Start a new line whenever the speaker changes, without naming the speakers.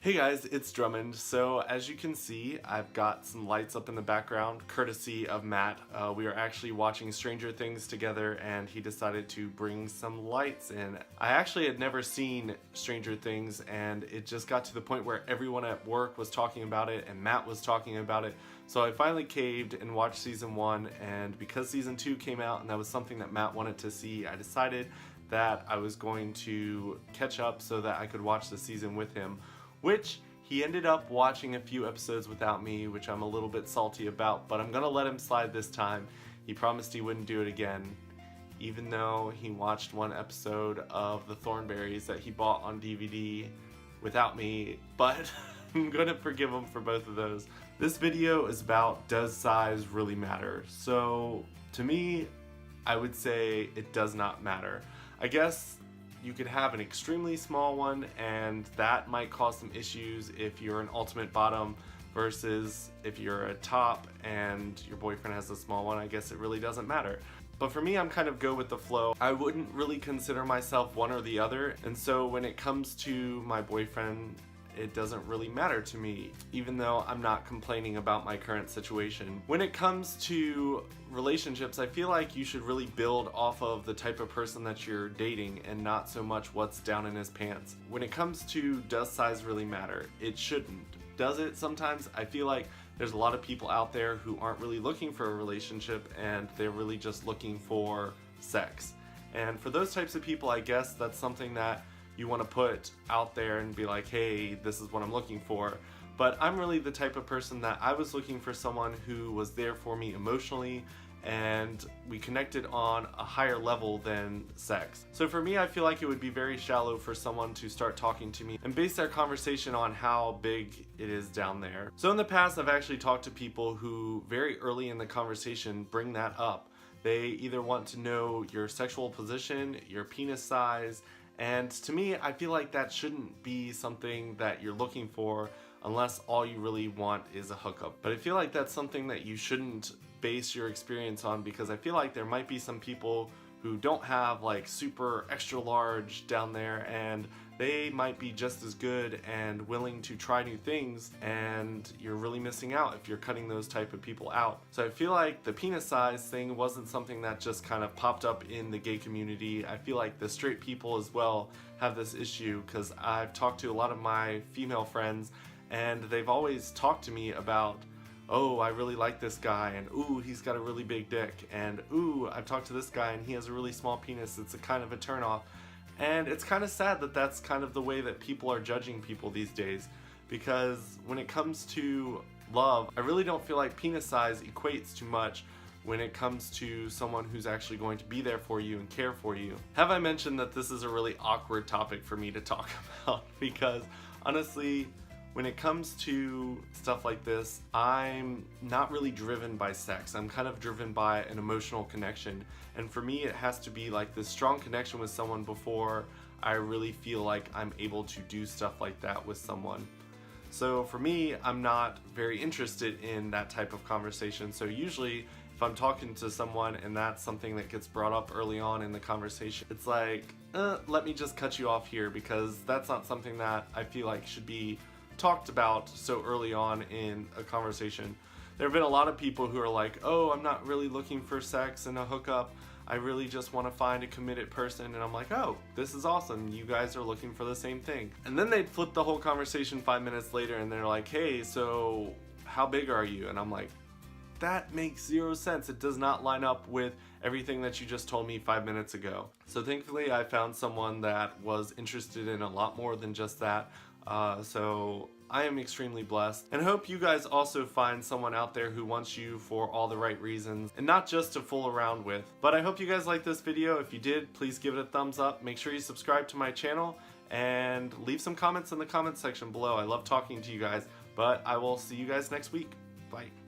Hey guys, it's Drummond. So as you can see, I've got some lights up in the background, courtesy of Matt. We are actually watching Stranger Things together and he decided to bring some lights in. I actually had never seen Stranger Things and it just got to the point where everyone at work was talking about it and Matt was talking about it. So I finally caved and watched season 1, and because season 2 came out and that was something that Matt wanted to see, I decided that I was going to catch up so that I could watch the season with him. Which he ended up watching a few episodes without me, which I'm a little bit salty about, but I'm gonna let him slide this time. He promised he wouldn't do it again, even though he watched one episode of The Thornberrys that he bought on DVD without me, but I'm gonna forgive him for both of those. This video is about, does size really matter? So to me, I would say it does not matter. I guess you could have an extremely small one and that might cause some issues if you're an ultimate bottom versus if you're a top and your boyfriend has a small one. I guess it really doesn't matter. But for me, I'm kind of go with the flow. I wouldn't really consider myself one or the other, and so when it comes to my boyfriend, it doesn't really matter to me, even though I'm not complaining about my current situation. When it comes to relationships, I feel like you should really build off of the type of person that you're dating and not so much what's down in his pants. When it comes to does size really matter, it shouldn't. Does it sometimes? I feel like there's a lot of people out there who aren't really looking for a relationship and they're really just looking for sex. And for those types of people, I guess that's something that you want to put out there and be like, hey, this is what I'm looking for. But I'm really the type of person that I was looking for someone who was there for me emotionally and we connected on a higher level than sex. So for me, I feel like it would be very shallow for someone to start talking to me and base their conversation on how big it is down there. So in the past, I've actually talked to people who very early in the conversation bring that up. They either want to know your sexual position, your penis size, and to me, I feel like that shouldn't be something that you're looking for unless all you really want is a hookup. But I feel like that's something that you shouldn't base your experience on, because I feel like there might be some people who don't have like super extra large down there and they might be just as good and willing to try new things, and you're really missing out if you're cutting those type of people out. So I feel like the penis size thing wasn't something that just kind of popped up in the gay community. I feel like the straight people as well have this issue, because I've talked to a lot of my female friends and they've always talked to me about, oh, I really like this guy, and ooh, he's got a really big dick, and ooh, I've talked to this guy and he has a really small penis. It's a kind of a turnoff. And it's kind of sad that that's kind of the way that people are judging people these days, because when it comes to love, I really don't feel like penis size equates too much when it comes to someone who's actually going to be there for you and care for you. Have I mentioned that this is a really awkward topic for me to talk about? Because honestly, when it comes to stuff like this, I'm not really driven by sex. I'm kind of driven by an emotional connection. And for me, it has to be like this strong connection with someone before I really feel like I'm able to do stuff like that with someone. So for me, I'm not very interested in that type of conversation. So usually, if I'm talking to someone and that's something that gets brought up early on in the conversation, it's like, let me just cut you off here, because that's not something that I feel like should be talked about so early on in a conversation. There have been a lot of people who are like, oh, I'm not really looking for sex and a hookup. I really just want to find a committed person. And I'm like, oh, this is awesome. You guys are looking for the same thing. And then they'd flip the whole conversation 5 minutes later and they're like, hey, so how big are you? And I'm like, that makes zero sense. It does not line up with everything that you just told me 5 minutes ago. So thankfully, I found someone that was interested in a lot more than just that. So I am extremely blessed, and hope you guys also find someone out there who wants you for all the right reasons and not just to fool around with. But I hope you guys liked this video. If you did, please give it a thumbs up. Make sure you subscribe to my channel and leave some comments in the comments section below. I love talking to you guys, but I will see you guys next week. Bye.